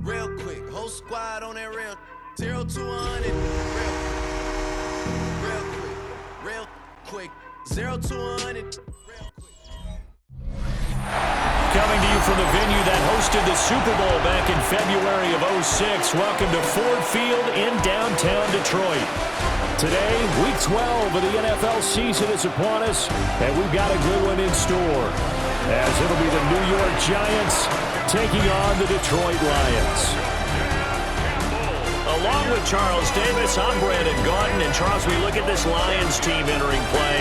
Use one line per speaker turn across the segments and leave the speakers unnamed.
Real quick, whole squad on that real 0 to 100. Real quick, 0 to 100.
Coming to you from the venue that hosted the Super Bowl back in February of '06. Welcome to Ford Field in downtown Detroit. Today, Week 12 of the NFL season is upon us, and we've got a good one in store, as it'll be the New York Giants taking on the Detroit Lions.
Along with Charles Davis, I'm Brandon Gaudin, and Charles, we look at this Lions team entering play.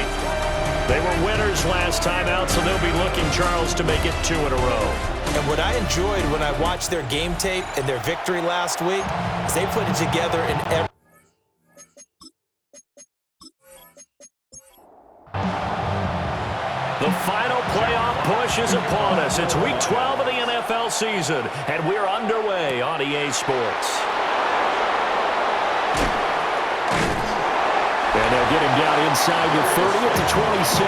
They were winners last time out, so they'll be looking, Charles, to make it 2 in a row.
And what I enjoyed when I watched their game tape and their victory last week is they put it together in every...
The final playoff push is upon us. It's Week 12 of the NFL season, and we're underway on EA Sports.
And they'll get him down inside the 30 at the 27.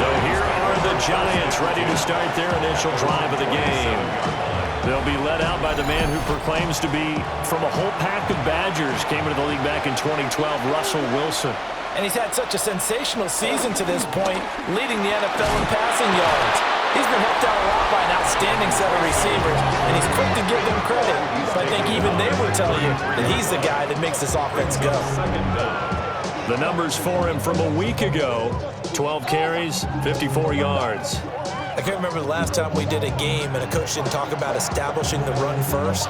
So here are the Giants ready to start their initial drive of the game. They'll be led out by the man who proclaims to be from a whole pack of Badgers. Came into the league back in 2012, Russell Wilson.
And he's had such a sensational season to this point, leading the NFL in passing yards. He's been helped out a lot by an outstanding set of receivers, and he's quick to give them credit. But I think even they would tell you that he's the guy that makes this offense go.
The numbers for him from a week ago, 12 carries, 54 yards.
I can't remember the last time we did a game and a coach didn't talk about establishing the run first.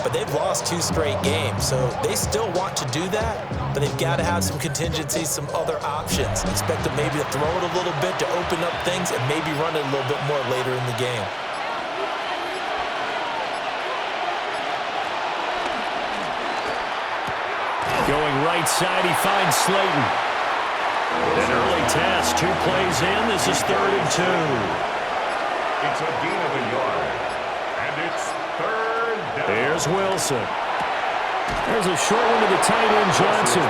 But they've lost 2 straight games, so they still want to do that, but they've got to have some contingencies, some other options. Expect them maybe to throw it a little bit to open up things and maybe run it a little bit more later in the game.
Going right side, he finds Slayton. An early test, 2 plays in. This is 3rd and 2.
It's a gain of a yard, and it's 3rd down.
Here's Wilson.
There's a short one to the tight end, Johnson.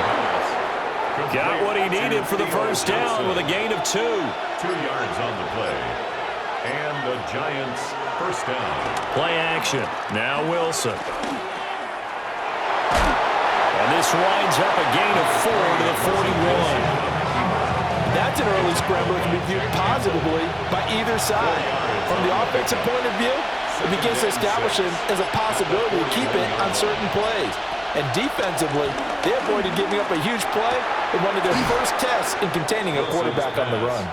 Got what he needed for the first down with a gain of 2.
2 yards on the play. And the Giants first down.
Play action. Now Wilson. And this winds up a gain of 4 to the 41.
That's an early scramble that can be viewed positively by either side. From the offensive point of view, it begins to establish him as a possibility to keep it on certain plays. And defensively, they avoided giving up a huge play in one of their first tests in containing a quarterback on the run.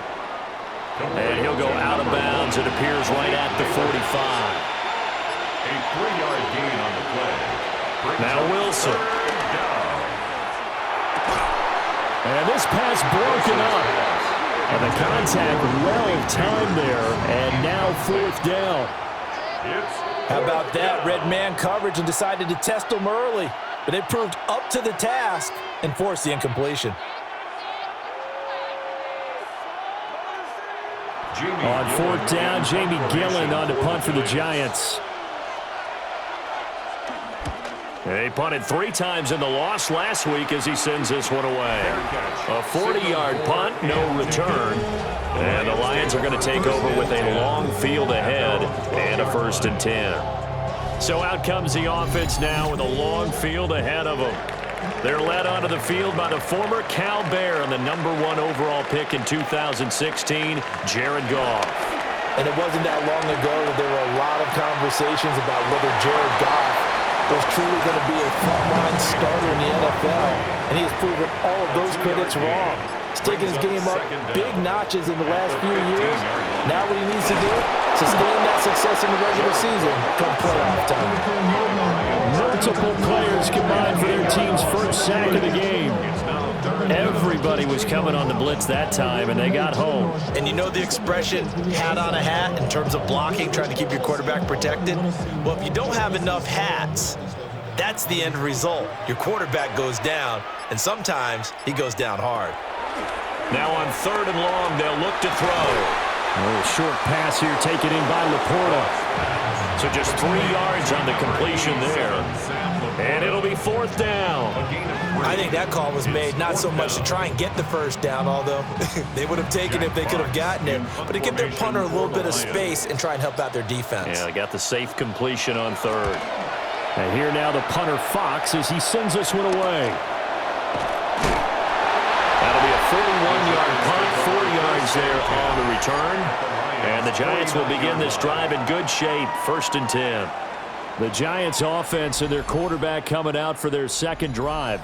And he'll go out of bounds, it appears, right at the 45.
A 3-yard gain on the play.
Now Wilson.
And this pass broken up. And the contact well-timed there, and now 4th down.
How about that? Red man coverage and decided to test them early. But they proved up to the task and forced the incompletion.
On 4th down, Jamie Gillen on to punt for the Giants.
They punted 3 times in the loss last week as he sends this one away. A 40-yard punt, no return. And the Lions are going to take over with a long field ahead and a 1st and 10. So out comes the offense now with a long field ahead of them. They're led onto the field by the former Cal Bear and the #1 overall pick in 2016, Jared Goff.
And it wasn't that long ago that there were a lot of conversations about whether Jared Goff was truly going to be a frontline starter in the NFL, and he has proven all of those critics wrong. He's taken his game up big notches in the last few years. Now what he needs to do, sustain that success in the regular season come playoff time.
Multiple players combined for their team's first sack of the game.
Everybody was coming on the blitz that time, and they got home.
And you know the expression, hat on a hat, in terms of blocking, trying to keep your quarterback protected? Well, if you don't have enough hats, that's the end result. Your quarterback goes down, and sometimes he goes down hard.
Now on 3rd and long, they'll look to throw.
A short pass here taken in by Laporta.
So just 3 yards on the completion there. And it'll be 4th down.
I think that call was made not so much to try and get the first down, although they would have taken it if they could have gotten it, but to give their punter a little bit of space and try and help out their defense.
Yeah, they got the safe completion on 3rd.
And here now the punter Fox as he sends this one away.
That'll be a 41-yard punt, 4 yards there on the return. And the Giants will begin this drive in good shape, 1st and 10.
The Giants offense and their quarterback coming out for their second drive.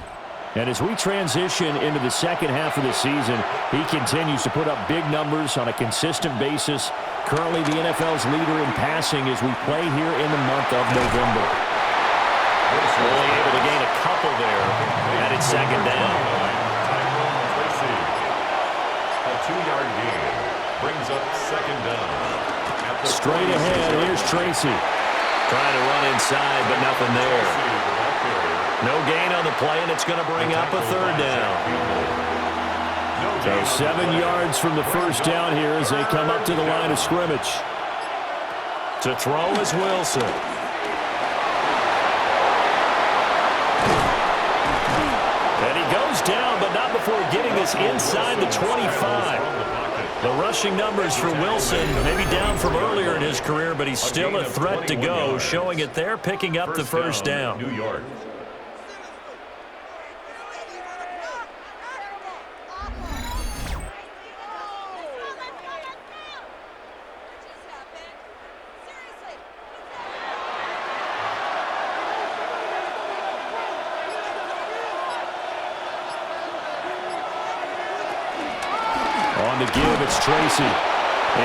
And as we transition into the second half of the season, he continues to put up big numbers on a consistent basis. Currently the NFL's leader in passing as we play here in the month of November.
Only able to gain a couple there at its 2nd down.
A 2-yard gain brings up 2nd down.
Straight ahead, here's Tracy.
Trying to run inside, but nothing there. No gain on the play, and it's going to bring up a 3rd down.
So 7 yards from the first down here as they come up to the line of scrimmage.
To throw is Wilson. And he goes down, but not before getting this inside the 25. The rushing numbers for Wilson may be down from earlier in his career, but he's still a threat to go, showing it there, picking up the first down.
New York.
On the give, it's Tracy.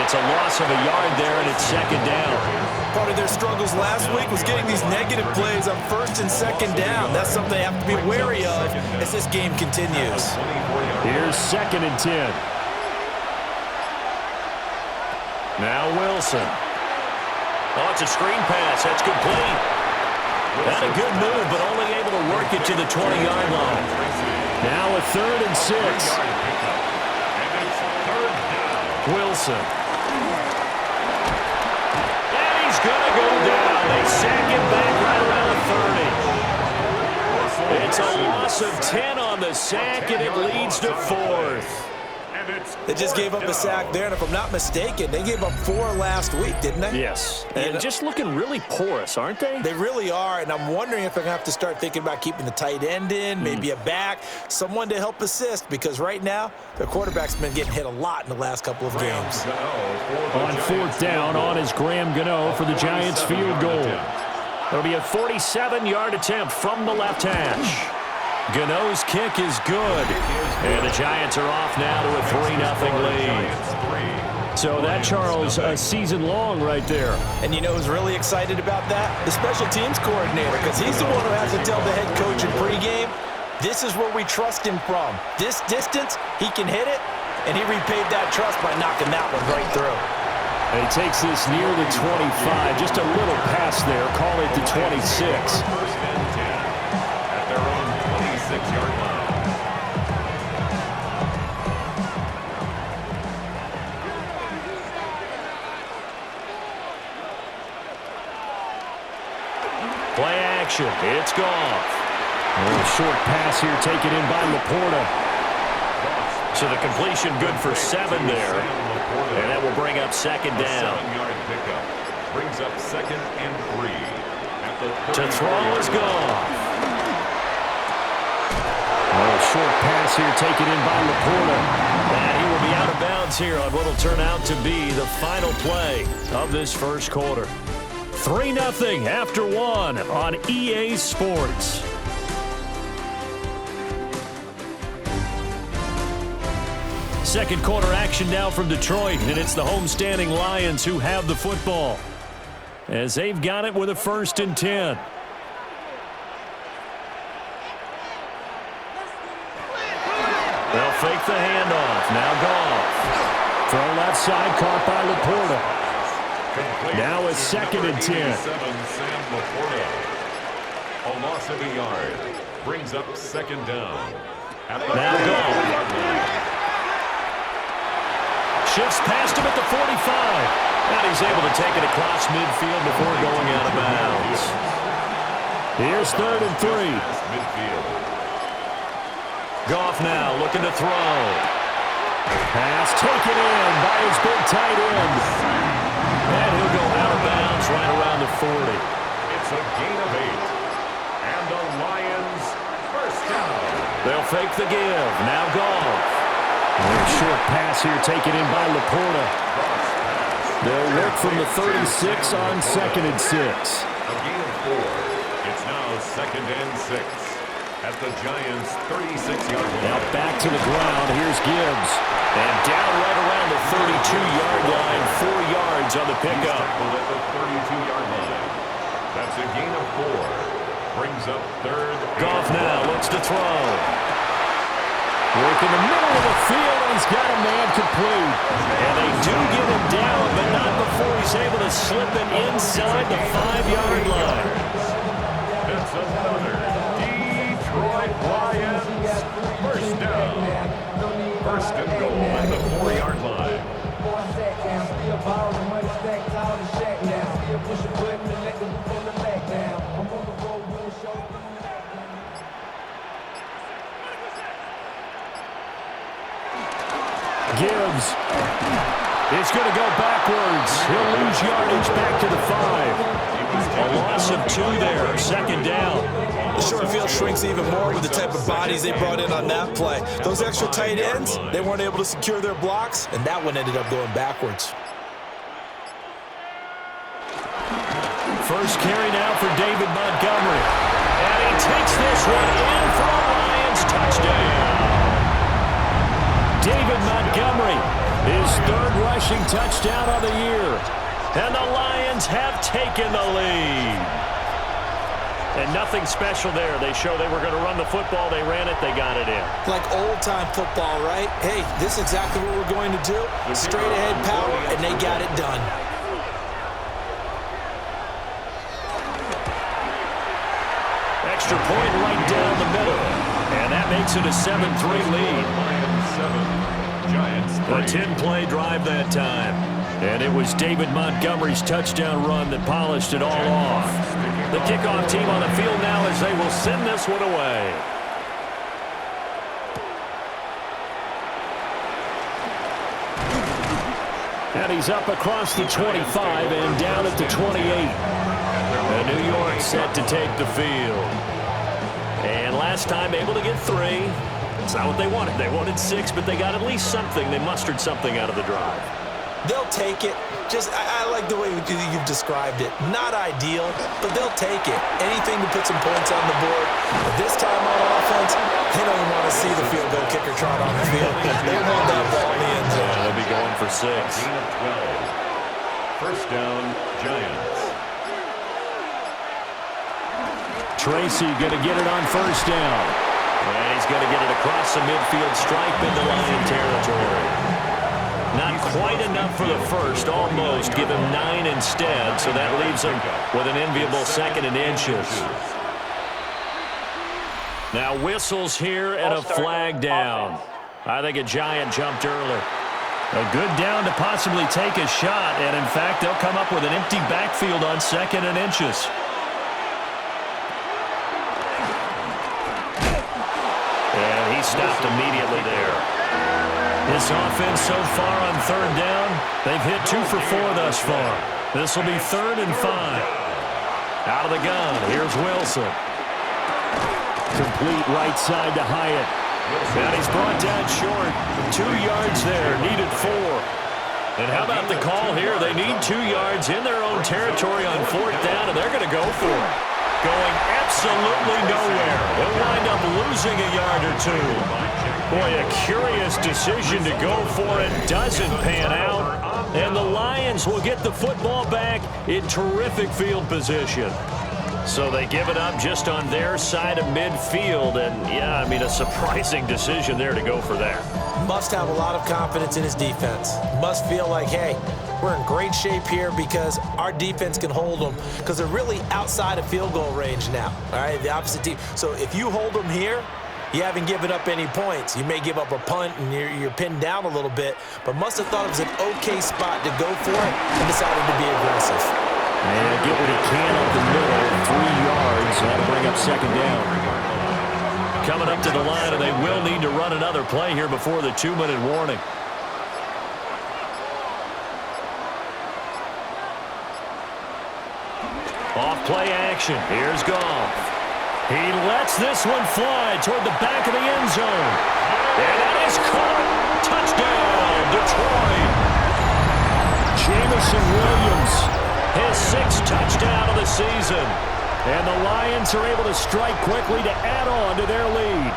It's a loss of a yard there, and it's 2nd down.
Part of their struggles last week was getting these negative plays on 1st and 2nd down. That's something they have to be wary of as this game continues.
Here's 2nd and 10.
Now Wilson. Oh, it's a screen pass. That's complete. Not a good move, but only able to work it to the 20-yard line.
Now a 3rd and 6.
Wilson. And he's going to go down. They sack him back right around the 30. It's a loss of 10 on the sack, and it leads to 4th.
They just gave up a sack there, and if I'm not mistaken, they gave up 4 last week, didn't they?
Yes. And just looking really porous, aren't they?
They really are, and I'm wondering if they're going to have to start thinking about keeping the tight end in, maybe a back, someone to help assist, because right now, their quarterback's been getting hit a lot in the last couple of games.
On 4th down, on is Graham Gano for the Giants field goal.
It'll be a 47-yard attempt from the left hash. Gano's kick is good. And the Giants are off now to a 3-0 lead.
So that, Charles, a season long right there.
And you know who's really excited about that? The special teams coordinator, because he's the one who has to tell the head coach in pregame, this is where we trust him from. This distance, he can hit it, and he repaid that trust by knocking that one right through.
And he takes this near the 25, just a little past there, call it the 26.
At their own 26-yard line.
Play action. It's Goff.
A little short pass here taken in by Laporta.
So the completion good for 7 there. And that will bring up 2nd down.
7-yard pickup brings up 2nd and 3.
To throw is Goff.
A little short pass here taken in by Laporta.
And he will be out of bounds here on what will turn out to be the final play of this first quarter.
3-0 after 1 on EA Sports. Second quarter action now from Detroit, and it's the homestanding Lions who have the football as they've got it with a 1st and 10.
They'll fake the handoff. Now Goff.
Throw left side, caught by Laporta. Now a 2nd and 10.
Sam Laporta. A loss of a yard brings up 2nd down.
Now Goff. Shifts past him at the 45. And he's able to take it across midfield before going out of bounds.
Here's 3rd and 3.
Goff now looking to throw.
Pass taken in by his big tight end.
And he'll go out of bounds right around the 40.
It's a gain of 8. And the Lions first down.
They'll fake the give. Now Goff.
A short pass here taken in by Laporta. They'll work from the 36 on 2nd and 6.
A gain of 4. It's now 2nd and 6. At the Giants' 36-yard line.
Now back to the ground. Here's Gibbs.
And down right around the 32-yard line. 4 yards on the pickup.
At the 32-yard line. That's a gain of 4. Brings up 3rd.
Goff now looks to throw.
Work in the middle of the field. He's got a man complete.
And they do get him down, but not before he's able to slip it inside the 5-yard line.
That's another Detroit Lions first down. First and goal at the 4-yard line.
Gibbs is going to go backwards. He'll lose yardage back to the 5.
A loss of 2 there. 2nd down.
The short field shrinks even more with the type of bodies they brought in on that play. Those extra tight ends, they weren't able to secure their blocks, and that one ended up going backwards.
First carry now for David Montgomery.
And he takes this one in for a Lions touchdown.
David Montgomery, his 3rd rushing touchdown of the year.
And the Lions have taken the lead. And nothing special there. They show they were going to run the football. They ran it. They got it in.
Like old-time football, right? Hey, this is exactly what we're going to do. Straight-ahead power, and they got it done.
Extra point right down the middle. And that makes it a 7-3 lead.
Lions 7, Giants 3.
A 10-play drive that time.
And it was David Montgomery's touchdown run that polished it all off.
The kickoff team on the field now as they will send this one away.
And he's up across the 25 and down at the 28.
And New York set to take the field. And last time able to get 3. It's not what they wanted. They wanted 6, but they got at least something. They mustered something out of the drive.
They'll take it. I like the way you've described it. Not ideal, but they'll take it. Anything to put some points on the board. But this time on offense, they don't even want to see the field goal kicker trot on the field. They want that ball in the end zone.
Yeah, they'll be going for 6.
Gain of 12. First down, Giants.
Tracy going to get it on first down.
And he's going to get it across the midfield stripe into Lion territory. Not quite enough for the first, almost. Give him 9 instead, so that leaves him with an enviable 2nd and inches. Now whistles here and a flag down. I think a Giant jumped early.
A good down to possibly take a shot, and in fact, they'll come up with an empty backfield on 2nd and inches.
And he stopped immediately there.
This offense so far on 3rd down, they've hit 2 for 4 thus far. This will be 3rd and 5.
Out of the gun, here's Wilson.
Complete right side to Hyatt.
And he's brought down short.
2 yards there, needed 4.
And how about the call here? They need 2 yards in their own territory on 4th down, and they're going to go for it. Going absolutely nowhere. They'll wind up losing a yard or 2. Boy, a curious decision to go for it. Doesn't pan out. And the Lions will get the football back in terrific field position. So they give it up just on their side of midfield. And, yeah, I mean, a surprising decision there to go for that.
Must have a lot of confidence in his defense. Must feel like, hey, we're in great shape here because our defense can hold them because they're really outside of field goal range now. All right, the opposite team. So if you hold them here, You haven't given up any points. You may give up a punt and you're pinned down a little bit, but must have thought it was an okay spot to go for it and decided to be aggressive.
And get what he can up the middle, 3 yards. That'll bring up second down. Coming up to the line, and they will need to run another play here before the 2-minute warning. Off play action. Here's Goff. He lets this one fly toward the back of the end zone. And that is caught. Touchdown, Detroit. Jamison Williams, his 6th touchdown of the season. And the Lions are able to strike quickly to add on to their lead.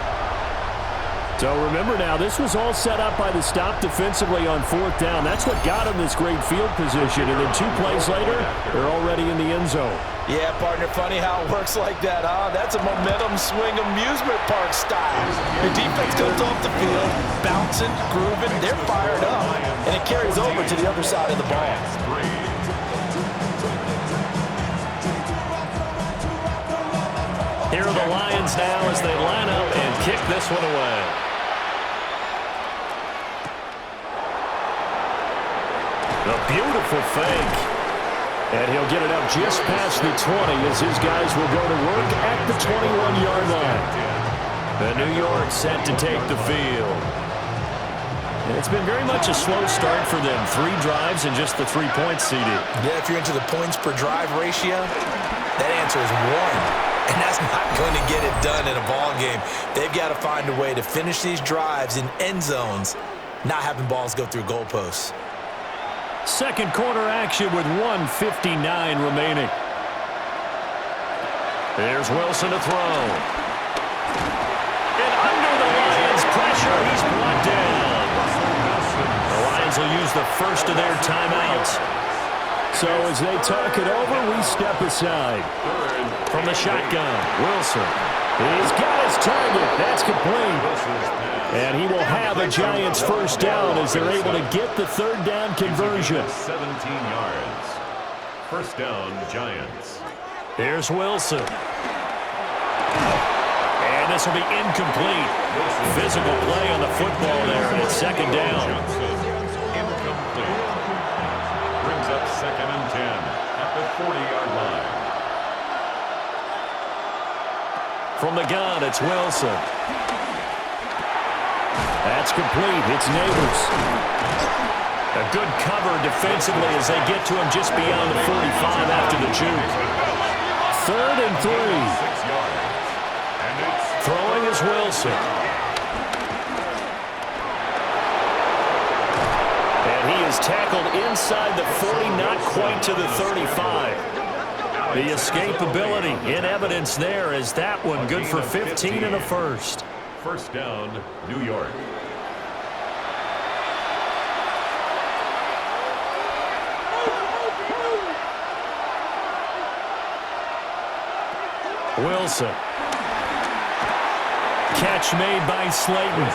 So remember now, this was all set up by the stop defensively on 4th down. That's what got them this great field position. And then 2 plays later, they're already in the end zone.
Yeah, partner, funny how it works like that, huh? That's a momentum swing amusement park style. The defense goes off the field, bouncing, grooving, they're fired up, and it carries over to the other side of the ball. Here are the Lions now as they line up and kick this one away.
A beautiful fake. And he'll get it up just past the 20 as his guys will go to work at the 21-yard line. The New York set to take the field. And it's been very much a slow start for them. 3 drives and just the 3 points seeded.
Yeah, if you're into the points per drive ratio, that answer is 1. And that's not going to get it done in a ball game. They've got to find a way to finish these drives in end zones, not having balls go through goalposts.
Second quarter action with 1:59 remaining. There's Wilson to throw. And under the Lions' pressure, he's brought down. The Lions will use the first of their timeouts. So as they talk it over, we step aside. From the shotgun, Wilson. He's got his target. That's complete. And he will have a Giants first down as they're able to get the 3rd down conversion.
17 yards. First down, Giants.
Here's Wilson. And this will be incomplete. Physical play on the football there, and it's 2nd down.
Incomplete. Brings up 2nd and 10 at the 40-yard line.
From the gun, it's Wilson. That's complete. It's Neighbors. A good cover defensively as they get to him just beyond the 45 after the juke. 3rd and 3.
6 yards. And it's
Throwing is Wilson. And he is tackled inside the 40, not quite to the 35. The escapability in evidence there as that one good for 15 and a first.
First down, New York.
Wilson. Catch made by Slayton.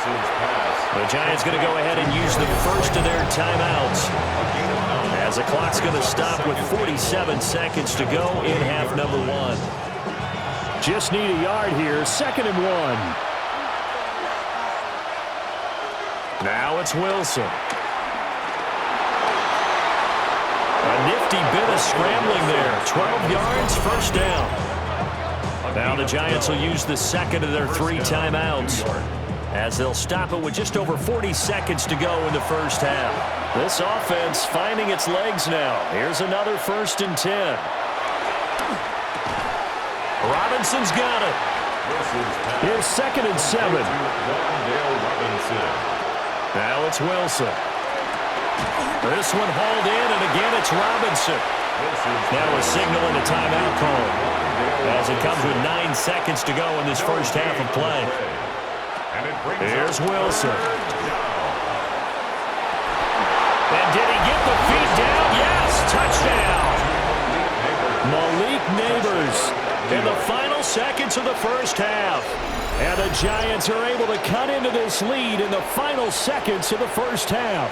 The Giants going to go ahead and use the first of their timeouts as the clock's going to stop with 47 seconds to go in half number 1. Just need a yard here. 2nd and 1. Now it's Wilson. A nifty bit of scrambling there. 12 yards, first down. Now the Giants will use the 2nd of their 3 timeouts as they'll stop it with just over 40 seconds to go in the first half. This offense finding its legs now. Here's another 1st and 10. Robinson's got it. Here's 2nd and 7. Now it's Wilson. This one hauled in, and again it's Robinson. Now a signal and a timeout call as it comes with 9 seconds to go in this first half of play. Here's Wilson. And did he get the feet down? Yes, touchdown. Malik Neighbors in the final seconds of the first half. And the Giants are able to cut into this lead in the final seconds of the first half.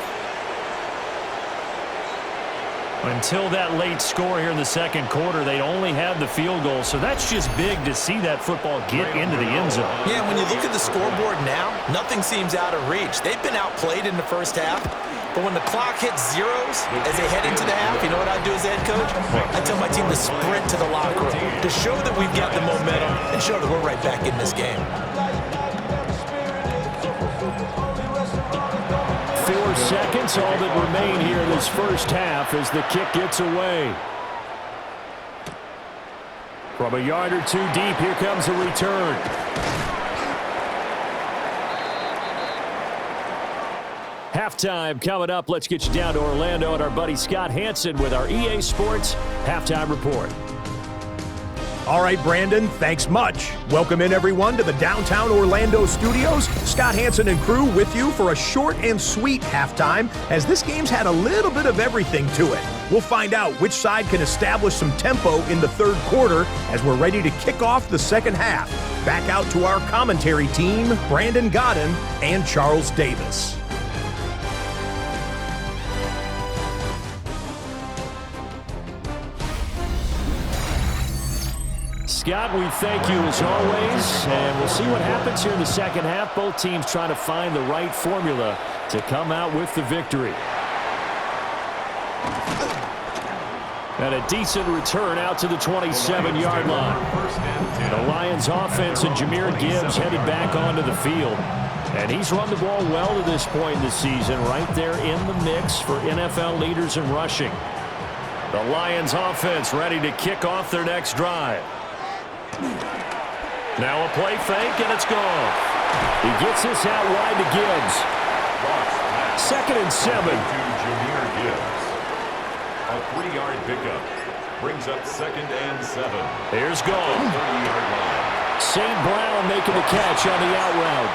Until that late score here in the second quarter, they'd only had the field goal, so that's just big to see that football get into the end zone.
Yeah, when you look at the scoreboard now, nothing seems out of reach. They've been outplayed in the first half, but when the clock hits zeros as they head into the half, you know what I do as head coach? I tell my team to sprint to the locker room to show that we've got the momentum and show that we're right back in this game.
4 seconds, all that remain here in this first half as the kick gets away. From a yard or two deep, here comes a return. Halftime coming up. Let's get you down to Orlando and our buddy Scott Hanson with our EA Sports Halftime Report.
All right, Brandon, thanks much. Welcome in, everyone, to the downtown Orlando studios. Scott Hanson and crew with you for a short and sweet halftime, as this game's had a little bit of everything to it. We'll find out which side can establish some tempo in the third quarter as we're ready to kick off the second half. Back out to our commentary team, Brandon Godden and Charles Davis.
Scott, we thank you as always, and we'll see what happens here in the second half. Both teams trying to find the right formula to come out with the victory. And a decent return out to the 27-yard line. The Lions offense and Jahmyr Gibbs headed back onto the field. And he's run the ball well to this point in the season, right there in the mix for NFL leaders in rushing. The Lions offense ready to kick off their next drive. Now a play fake, and it's gone. He gets this out wide to Gibbs. 2nd and 7.
Jahmyr Gibbs. A 3-yard pickup brings up 2nd and 7.
Here's goal.
30-yard line.
St. Brown making the catch on the out route.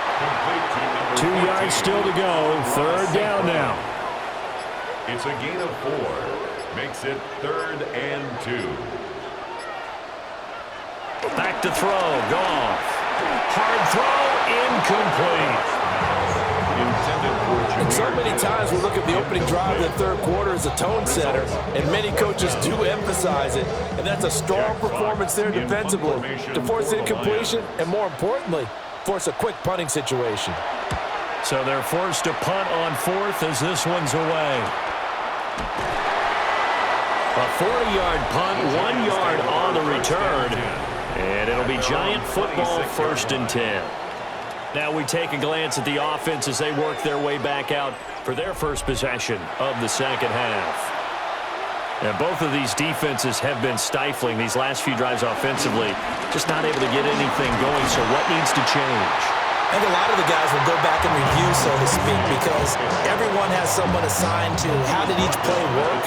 2 yards still to go. 3rd down now.
It's a gain of 4. Makes it 3rd and 2.
Back to throw. Goff. Hard throw. Incomplete.
And so many times we look at the opening drive of the third quarter as a tone setter, and many coaches do emphasize it, and that's a strong performance there defensively to force incompletion and, more importantly, force a quick punting situation.
So they're forced to punt on 4th as this one's away. A 40-yard punt, 1 yard on the return, and it'll be Giant football 1st and 10. Now we take a glance at the offense as they work their way back out for their first possession of the second half. And both of these defenses have been stifling these last few drives offensively, just not able to get anything going. So what needs to change?
I think a lot of the guys will go back and review, so to speak, because everyone has someone assigned to how did each play work.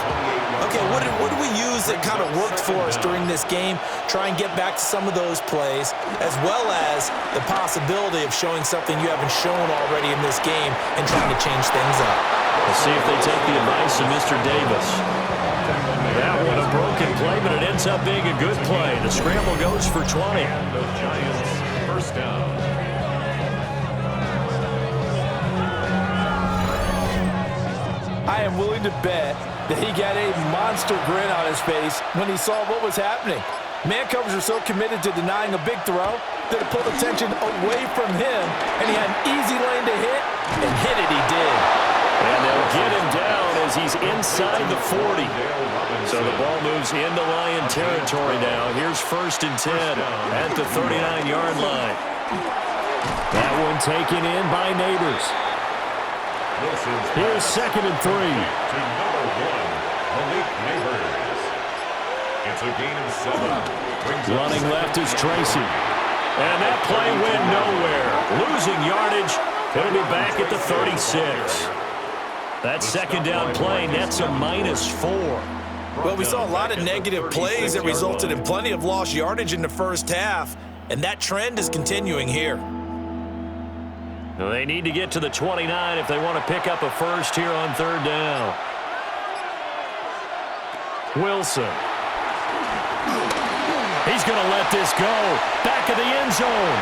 Okay, what do we use that kind of worked for us during this game? Try and get back to some of those plays, as well as the possibility of showing something you haven't shown already in this game and trying to change things up.
Let's see if they take the advice of Mr. Davis. That one a broken play, but it ends up being a good play. The scramble goes for 20.
The Giants first down.
I am willing to bet that he got a monster grin on his face when he saw what was happening. Man coverage were so committed to denying a big throw that it pulled attention away from him, and he had an easy lane to hit, and hit it he did.
And they'll get him down as he's inside the 40. So the ball moves into Lion territory now. Here's 1st and 10 at the 39-yard line. That one taken in by Neighbors. Here's 2nd and 3.
To number 1, Malik Neighbors. It's a gain of 7.
Running left is Tracy. And that play went nowhere. Losing yardage. He'll be back at the 36. That 2nd down play nets a -4.
Well, we saw a lot of negative plays that resulted in plenty of lost yardage in the first half, and that trend is continuing here.
They need to get to the 29 if they want to pick up a first here on 3rd down. Wilson. He's going to let this go. Back of the end zone.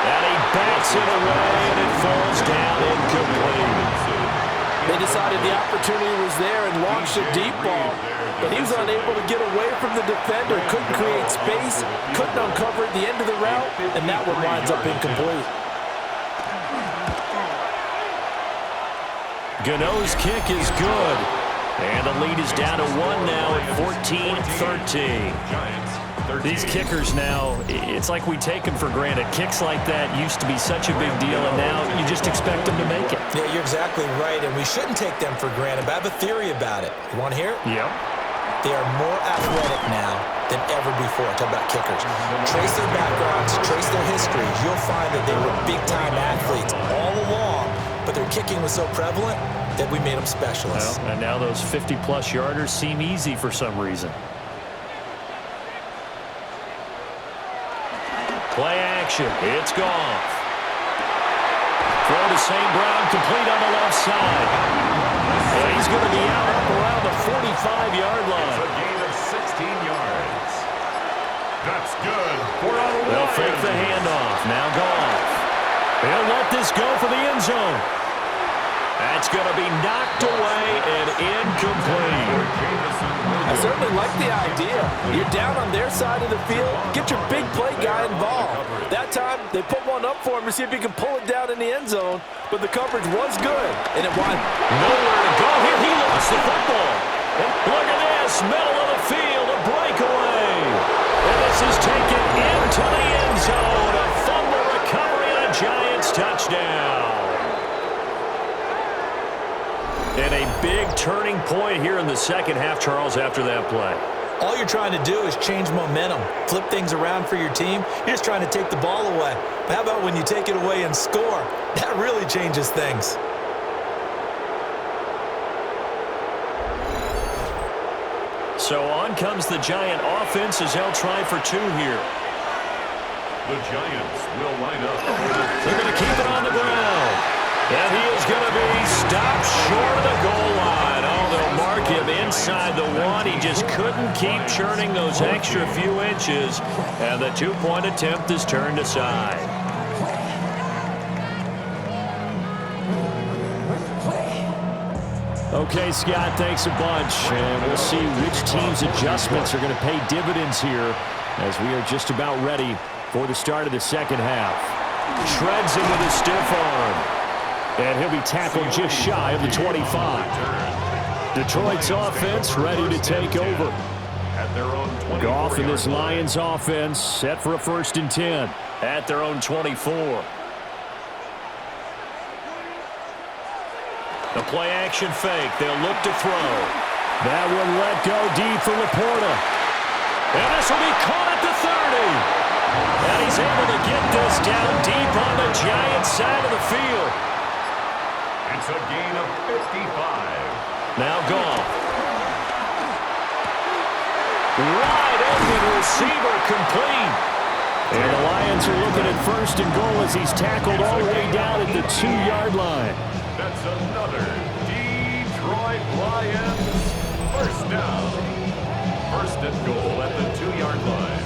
And he bats it away, and it falls down incomplete.
They decided the opportunity was there and launched a deep ball, but he was unable to get away from the defender, couldn't create space, couldn't uncover at the end of the route, and that one winds up incomplete.
Gano's kick is good. And the lead is down to 1 now at 14-13.
These kickers now, it's like we take them for granted. Kicks like that used to be such a big deal, and now you just expect them to make it.
Yeah, you're exactly right, and we shouldn't take them for granted. But I have a theory about it. You want to hear it?
Yep.
They are more athletic now than ever before. Talk about kickers. Trace their backgrounds, trace their histories. You'll find that they were big-time athletes all along, but their kicking was so prevalent that we made them specialists.
Well, and now those 50-plus yarders seem easy for some reason.
Play action. It's Goff. Throw to St. Brown, complete on the left side. And he's going to be out up around the 45-yard line.
It's a gain of 16 yards. That's good for a
They'll fake the handoff. Now Goff. He'll let this go for the end zone. That's going to be knocked away and incomplete.
I certainly like the idea. You're down on their side of the field. Get your big play guy involved. That time, they put one up for him to see if he can pull it down in the end zone, but the coverage was good, and it won.
Nowhere to go here. He lost the football. And look at this. Middle of the field, a breakaway. And this is taken into the end zone. A fumble recovery and a Giants touchdown. And a big turning point here in the second half, Charles, after that play.
All you're trying to do is change momentum, flip things around for your team. You're just trying to take the ball away. But how about when you take it away and score? That really changes things.
So on comes the Giant offense as they'll try for 2 here.
The Giants will line up.
They're going to keep it on the ground. And he is going to be stopped short of the goal line. Oh, they'll mark him inside the 1. He just couldn't keep churning those extra few inches. And the 2-point attempt is turned aside. Okay, Scott, thanks a bunch. And we'll see which team's adjustments are going to pay dividends here as we are just about ready for the start of the second half. Shreds him with a stiff arm. And he'll be tackled just shy of the 25. Detroit's offense ready to take over. Goff and this Lions offense set for a 1st and 10 at their own 24. The play action fake. They'll look to throw. That one let go deep for Laporta. And this will be caught at the 30. And he's able to get this down deep on the Giants side of the field.
It's a gain of 55.
Now Goff. Wide open receiver complete. And the Lions are looking at 1st and goal as he's tackled all the way down at the 2-yard line.
That's another Detroit Lions 1st down. 1st and goal at the 2-yard line.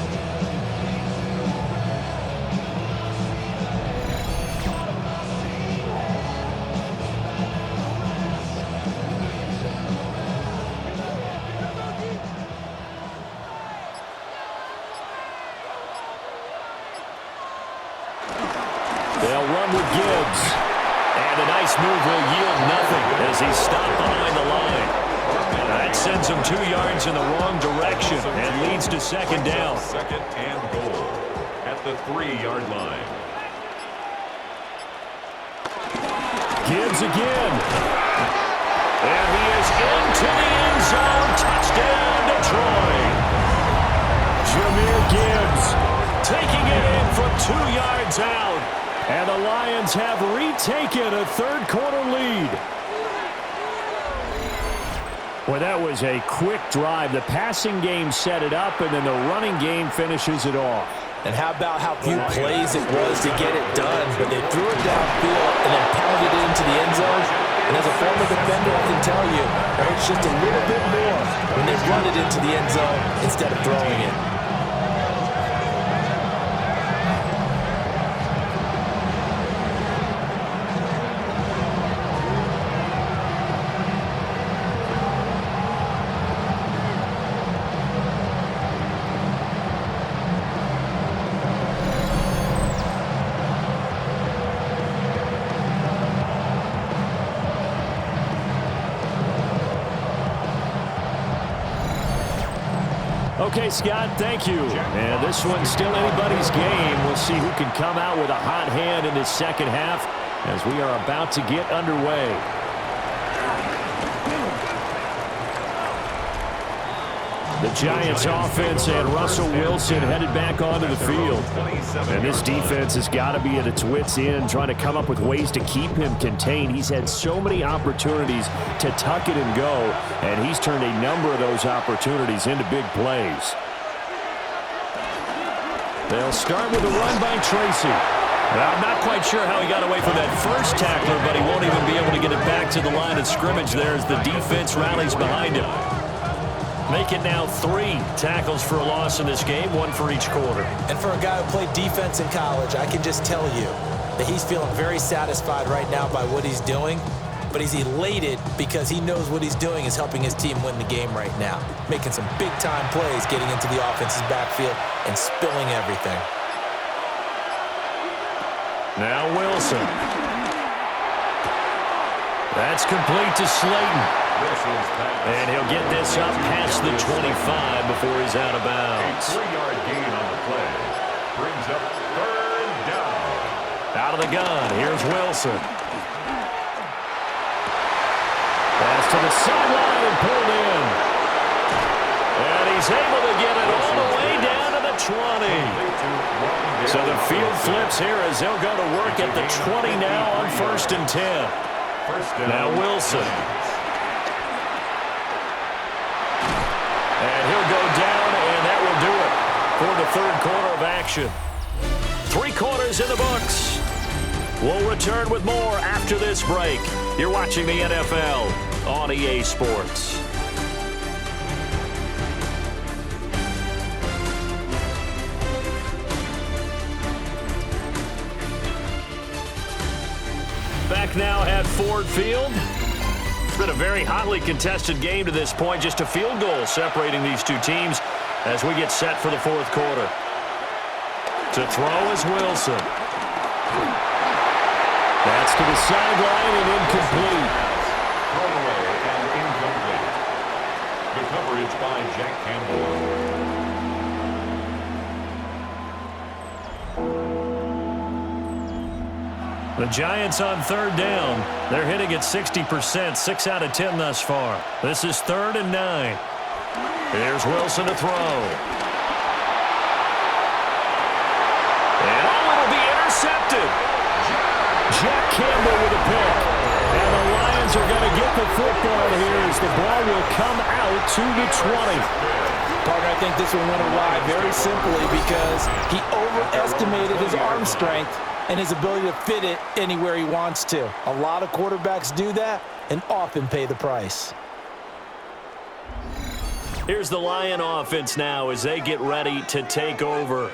They'll run with Gibbs. And a nice move will yield nothing as he's stopped behind the line. That sends him 2 yards in the wrong direction and leads to 2nd down.
2nd and goal at the 3-yard line.
Gibbs again. And he is into the end zone. Touchdown, Detroit. Jahmyr Gibbs taking it in from 2 yards out. And the Lions have retaken a 3rd-quarter lead. Well, that was a quick drive. The passing game set it up, and then the running game finishes it off.
And how about how few plays it was to get it done, but they threw it downfield and then pounded it into the end zone. And as a former defender, I can tell you, it's just a little bit more when they run it into the end zone instead of throwing it.
Okay, Scott, thank you. And this one's still anybody's game. We'll see who can come out with a hot hand in this second half as we are about to get underway. The Giants offense and Russell Wilson headed back onto the field. And this defense has got to be at its wits' end, trying to come up with ways to keep him contained. He's had so many opportunities to tuck it and go, and he's turned a number of those opportunities into big plays. They'll start with a run by Tracy. I'm not quite sure how he got away from that first tackler, but he won't even be able to get it back to the line of scrimmage there as the defense rallies behind him. Make it now 3 tackles for a loss in this game, 1 for each quarter.
And for a guy who played defense in college, I can just tell you that he's feeling very satisfied right now by what he's doing, but he's elated because he knows what he's doing is helping his team win the game right now, making some big-time plays, getting into the offense's backfield and spilling everything.
Now Wilson. That's complete to Slayton. And he'll get this up past the 25 before he's out of bounds.
A 3-yard gain on the play. Brings up 3rd down.
Out of the gun, here's Wilson. Pass to the sideline and pulled in. And he's able to get it all the way down to the 20. So the field flips here as they'll go to work at the 20 now on 1st and 10. Now Wilson. And he'll go down, and that will do it for the 3rd quarter of action. 3 quarters in the books. We'll return with more after this break. You're watching the NFL on EA Sports. Back now at Ford Field. It's been a very hotly contested game to this point. Just a field goal separating these two teams as we get set for the 4th quarter. To throw is Wilson. That's to the sideline and incomplete.
Thrown away and incomplete. The coverage by Jack Campbell.
The Giants on 3rd down. They're hitting at 60%, 6 out of 10 thus far. This is 3rd and 9. Here's Wilson to throw. And it'll be intercepted. Jack Campbell with a pick. And the Lions are going to get the football here as the ball will come out to the 20.
Partner, I think this one went awry very simply because he overestimated his arm strength and his ability to fit it anywhere he wants to. A lot of quarterbacks do that and often pay the price.
Here's the Lion offense now as they get ready to take over.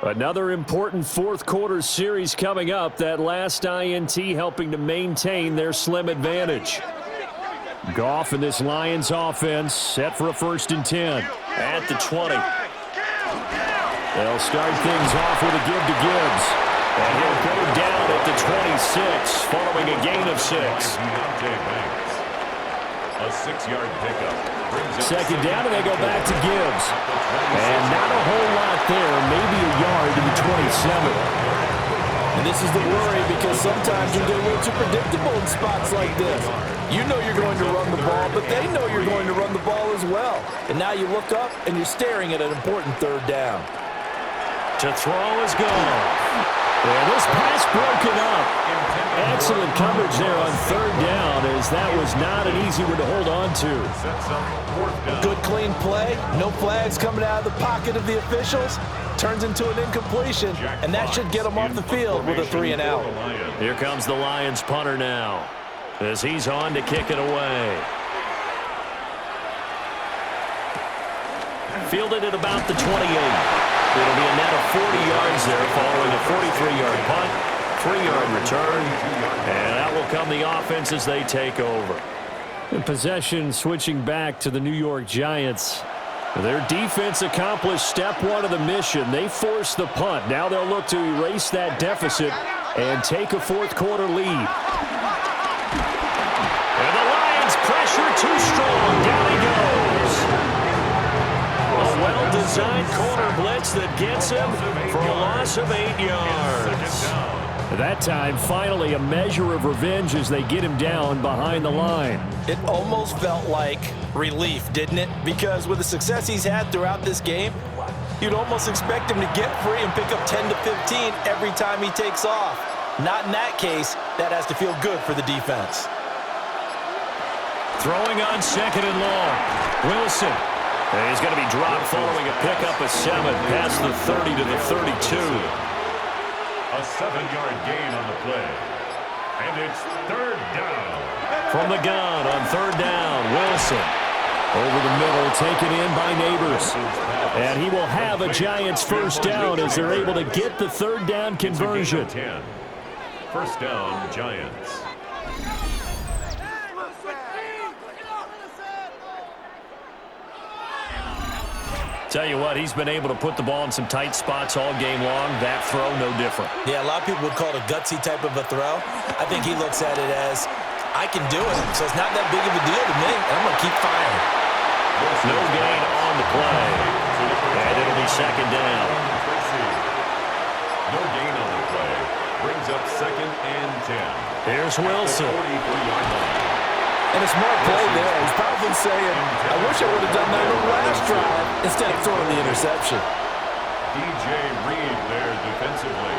Another important 4th quarter series coming up. That last INT helping to maintain their slim advantage. Goff and this Lions offense set for a 1st and 10 at the 20. They'll start things off with a give to Gibbs. And he'll go down at the 26 following a gain of 6.
A 6-yard pickup.
2nd down, and they go back to Gibbs. And not a whole lot there, maybe a yard to the 27.
And this is the worry because sometimes you get a little too predictable in spots like this. You know you're going to run the ball, but they know you're going to run the ball as well. And now you look up and you're staring at an important 3rd down.
To throw is gone. And this pass broken up. Excellent coverage there on 3rd down as that was not an easy one to hold on to.
Good clean play. No flags coming out of the pocket of the officials. Turns into an incompletion, and that should get him off the field with a 3 and out.
Here comes the Lions punter now as he's on to kick it away. Fielded at about the 28. It'll be a net of 40 yards there following a 43-yard punt, 3-yard return, and out will come the offense as they take over. In possession switching back to the New York Giants. Their defense accomplished step 1 of the mission. They forced the punt. Now they'll look to erase that deficit and take a 4th quarter lead. And the Lions pressure too strong. Down he goes. A
well-designed corner blitz that gets him for a loss of 8 yards.
That time, finally, a measure of revenge as they get him down behind the line.
It almost felt like relief, didn't it? Because with the success he's had throughout this game, you'd almost expect him to get free and pick up 10 to 15 every time he takes off. Not in that case. That has to feel good for the defense.
Throwing on 2nd and long. Wilson. And he's going to be dropped following a pickup of 7 past the 30 to the 32.
A 7-yard gain on the play. And it's 3rd down.
From the gun on 3rd down, Wilson. Over the middle, taken in by Neighbors. And he will have a Giants first down as they're able to get the 3rd down conversion.
1st down, Giants.
Tell you what, he's been able to put the ball in some tight spots all game long. That throw, no different.
Yeah, a lot of people would call it a gutsy type of a throw. I think he looks at it as, I can do it, so it's not that big of a deal to me. I'm going to keep firing.
No gain on the play. And it'll be 2nd down.
No gain on the play. Brings up 2nd and 10.
Here's Wilson.
43-yard line.
And a smart play there. He's probably saying, I wish I would have done that in the last drive instead of throwing the interception.
DJ Reed there defensively.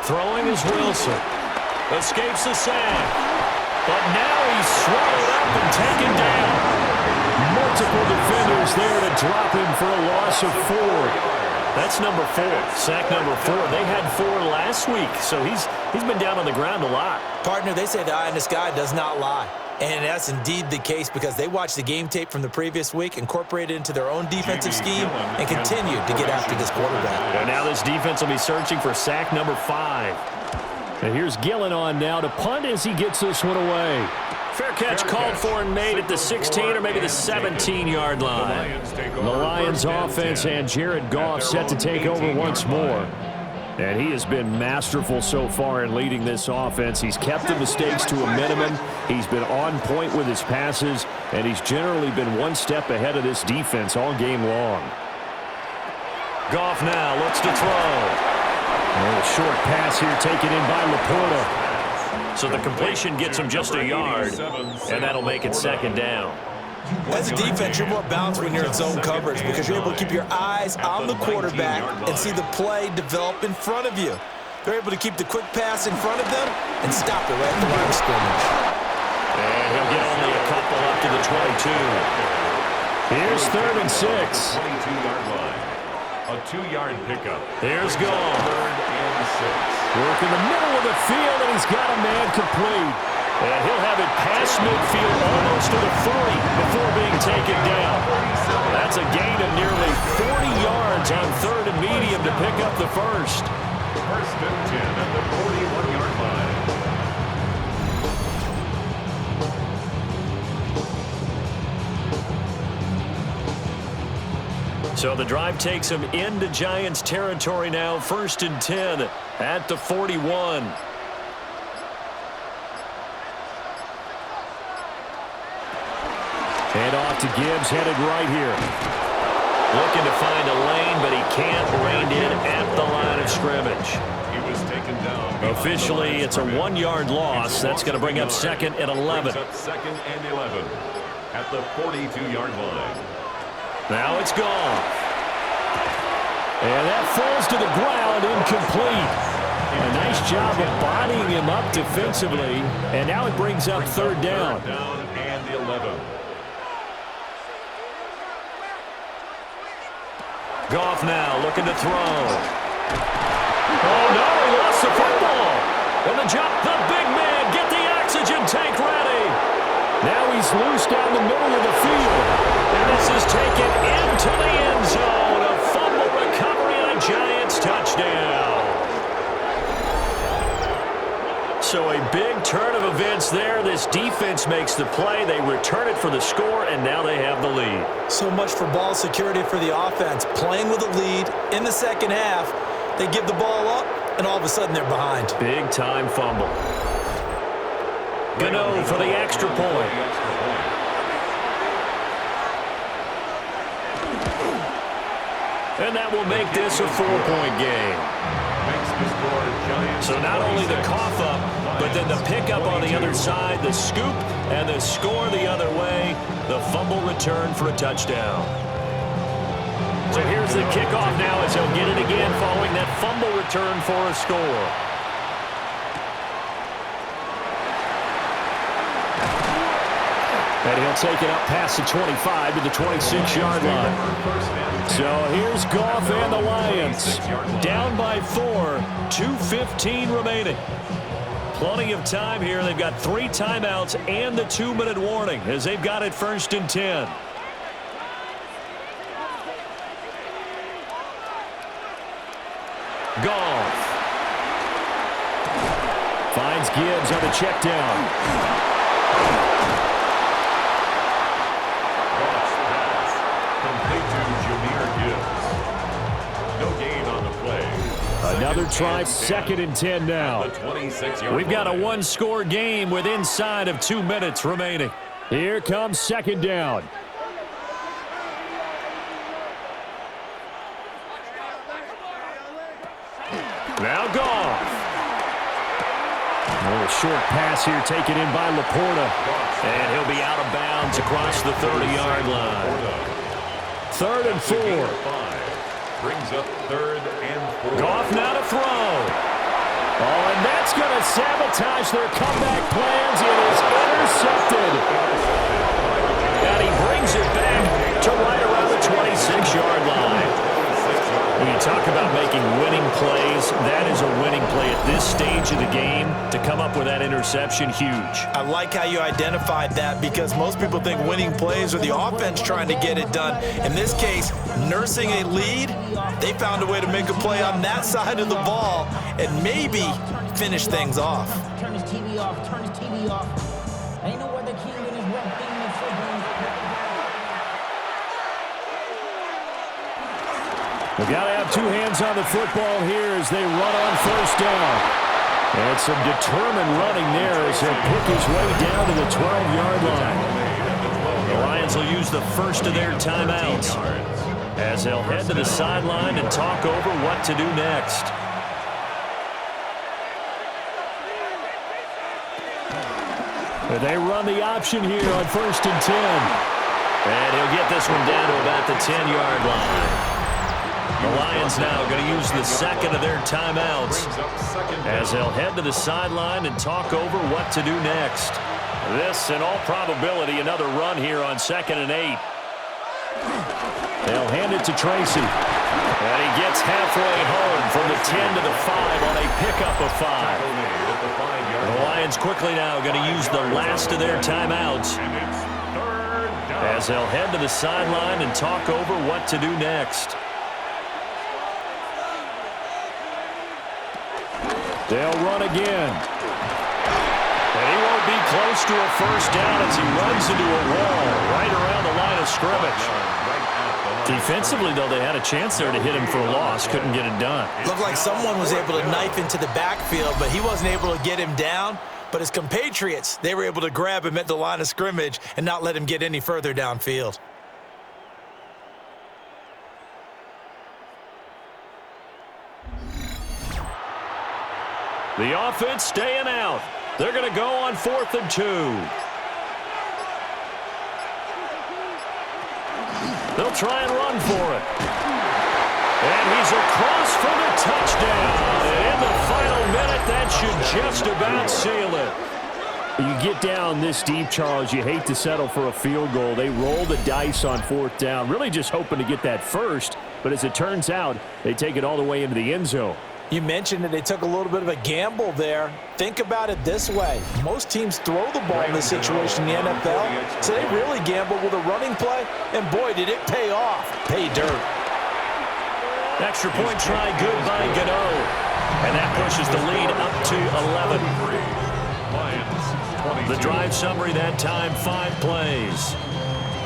Throwing is Wilson. Escapes the sack. But now he's swallowed up and taken down. Multiple defenders there to drop him for a loss of 4. That's number 4. Sack number 4. They had 4 last week, so he's been down on the ground a lot.
Partner, they say the eye in the sky does not lie. And that's indeed the case because they watched the game tape from the previous week, incorporated it into their own defensive scheme, and continued to get after this quarterback.
And now this defense will be searching for sack number 5. And here's Gillen on now to punt as he gets this one away. Fair catch called for and made at the 16 or maybe the 17-yard line. The Lions offense and Jared Goff set to take over once more. And he has been masterful so far in leading this offense. He's kept the mistakes to a minimum. He's been on point with his passes, and he's generally been one step ahead of this defense all game long. Goff now looks to throw. A little short pass here taken in by Laporta. So the completion gets him just a yard, and that'll make it 2nd down.
As a defense, you're more balanced when you're in zone coverage because you're able to keep your eyes on the quarterback and see the play develop in front of you. They're able to keep the quick pass in front of them and stop it right at the line of scrimmage.
And he'll get only a couple up to the 22. Here's 3rd and 6.
22-yard line. A 2-yard pickup.
Here's Goff.
3rd and 6.
Work in the middle of the field, and he's got a man complete.
And he'll have it past midfield almost to the 40 before being taken down. That's a gain of nearly 40 yards on 3rd and medium to pick up the first.
1st and 10 at the 41-yard line.
So the drive takes him into Giants territory now. 1st and 10 at the 41.
Hand off to Gibbs, headed right here.
Looking to find a lane, but he can't rein in at the line of scrimmage.
He was taken down.
Officially, it's a 1-yard loss. That's going to bring up 2nd and 11.
2nd and 11 at the 42-yard line.
Now it's gone.
And that falls to the ground, incomplete. A nice job of bodying him up defensively. And now it brings up 3rd down.
3rd down and 11.
Goff now looking to throw. Oh, no, he lost the football. And the jump, the big man, get the oxygen tank ready.
Now he's loose down the middle of the field.
And this is taken into the end zone. A fumble recovery and a Giants touchdown. So a big turn of events there. This defense makes the play. They return it for the score, and now they have the lead.
So much for ball security for the offense. Playing with a lead in the 2nd half. They give the ball up, and all of a sudden they're behind.
Big-time fumble. Gano for the extra point. And that will make this a 4-point game. So not only the cough up, but then the pickup on the other side, the scoop, and the score the other way, the fumble return for a touchdown. So here's the kickoff now as he'll get it again following that fumble return for a score. And he'll take it up past the 25 to the 26-yard line. So here's Goff and the Lions. Down by 4, 2:15 remaining. Plenty of time here. They've got 3 timeouts and the 2-minute warning as they've got it 1st and 10. Goff. Finds Gibbs on the check down. Another try, 2nd and 10 now. We've got a 1-score game with inside of 2 minutes remaining. Here comes 2nd down. Now Goff. A little short pass here taken in by Laporta. And he'll be out of bounds across the 30-yard line. 3rd and 4.
Brings up 3rd and 4.
Goff now to throw. Oh, and that's going to sabotage their comeback plans. It is intercepted. And he brings it back to right around the 26-yard line. When you talk about making winning plays, that is a winning play at this stage of the game. To come up with that interception, huge.
I like how you identified that because most people think winning plays are the offense trying to get it done. In this case, nursing a lead, they found a way to make a play on that side of the ball and maybe finish things off.
Turn his TV off. Turn his TV off. Ain't no other king in his web thing in football.
We've got to have 2 hands on the football here as they run on 1st down. And some determined running there as he'll pick his way down to the 12-yard line. The Lions will use the first of their timeouts as they'll head to the sideline and talk over what to do next. And they run the option here on 1st and 10. And he'll get this one down to about the 10-yard line. The Lions now going to use the 2nd of their timeouts as they'll head to the sideline and talk over what to do next. This, in all probability, another run here on 2nd and 8. They'll hand it to Tracy. And he gets halfway home from the 10 to the 5 on a pickup of 5. The Lions quickly now going to use the last of their timeouts as they'll head to the sideline and talk over what to do next. They'll run again. And he won't be close to a 1st down as he runs into a wall right around the line of scrimmage. Defensively, though, they had a chance there to hit him for a loss. Couldn't get it done.
Looked like someone was able to knife into the backfield, but he wasn't able to get him down. But his compatriots, they were able to grab him at the line of scrimmage and not let him get any further downfield.
The offense staying out. They're going to go on 4th and 2. They'll try and run for it. And he's across for the touchdown. And in the final minute, that should just about seal it. You get down this deep, Charles, you hate to settle for a field goal. They roll the dice on 4th down, really just hoping to get that first. But as it turns out, they take it all the way into the end zone.
You mentioned that they took a little bit of a gamble there. Think about it this way. Most teams throw the ball in this situation in the NFL, so they really gamble with a running play, and boy, did it pay off. Pay dirt.
Extra point try good by Gano. And that pushes the lead up to 11. The drive summary that time, 5 plays.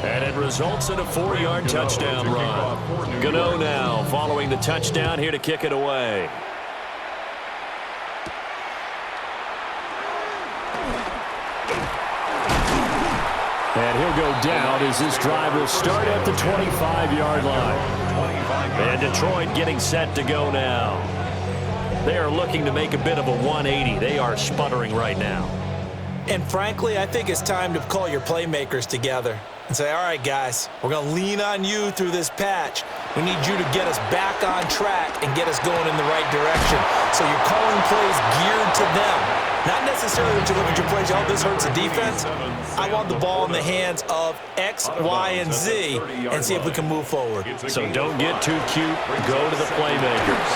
And it results in a 4-yard touchdown run. Gano now following the touchdown here to kick it away. And he'll go down as this drive will start at the 25-yard line. And Detroit getting set to go now. They are looking to make a bit of a 180. They are sputtering right now.
And frankly, I think it's time to call your playmakers together and say, all right, guys, we're going to lean on you through this patch. We need you to get us back on track and get us going in the right direction. So you're calling plays geared to them. Not necessarily that you look at your plays, oh, this hurts the defense. I want the ball in the hands of X, Y, and Z and see if we can move forward.
So don't get too cute. Go to the playmakers.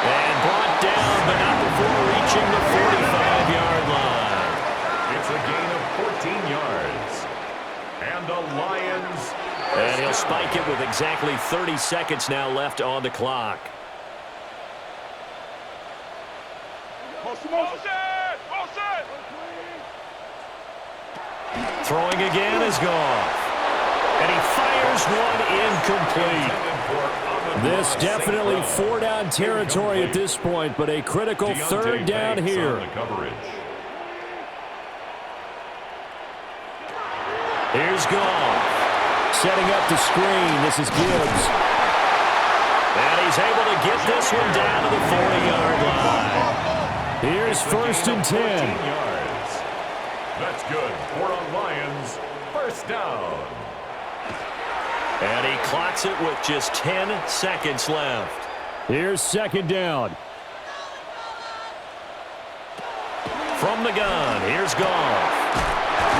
And brought down, but not before reaching the 45-yard line.
It's a gain of 14 yards. And the Lions.
And he'll spike it with exactly 30 seconds now left on the clock. Throwing again is gone. And he fires one incomplete. This definitely 4-down territory at this point, but a critical 3rd down here. Here's Goff. Setting up the screen. This is Gibbs. And he's able to get this one down to the 40-yard line. Here's 1st and 10.
Yards. That's good for a Lions 1st down.
And he clocks it with just 10 seconds left.
Here's 2nd down.
From the gun, here's Goff.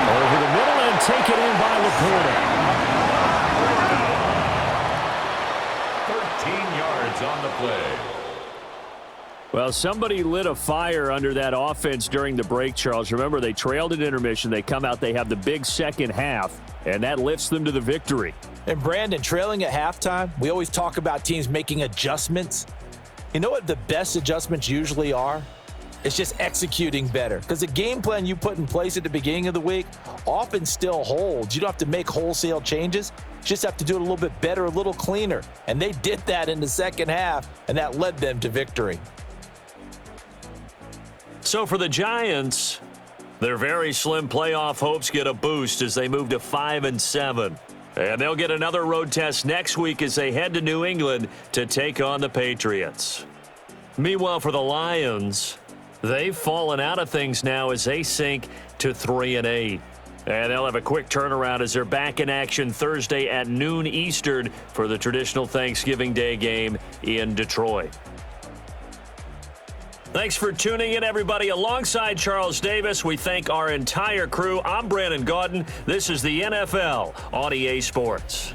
Over the middle and taken in by Laporta.
13 yards on the play.
Well, somebody lit a fire under that offense during the break, Charles. Remember, they trailed at intermission. They come out, they have the big second half, and that lifts them to the victory.
And Brandon, trailing at halftime, we always talk about teams making adjustments. You know what the best adjustments usually are? It's just executing better. Because the game plan you put in place at the beginning of the week often still holds. You don't have to make wholesale changes. You just have to do it a little bit better, a little cleaner. And they did that in the second half, and that led them to victory.
So for the Giants, their very slim playoff hopes get a boost as they move to 5-7. And they'll get another road test next week as they head to New England to take on the Patriots. Meanwhile, for the Lions, they've fallen out of things now as they sink to 3-8. And they'll have a quick turnaround as they're back in action Thursday at noon Eastern for the traditional Thanksgiving Day game in Detroit. Thanks for tuning in, everybody. Alongside Charles Davis, we thank our entire crew. I'm Brandon Gaudin. This is the NFL on EA Sports.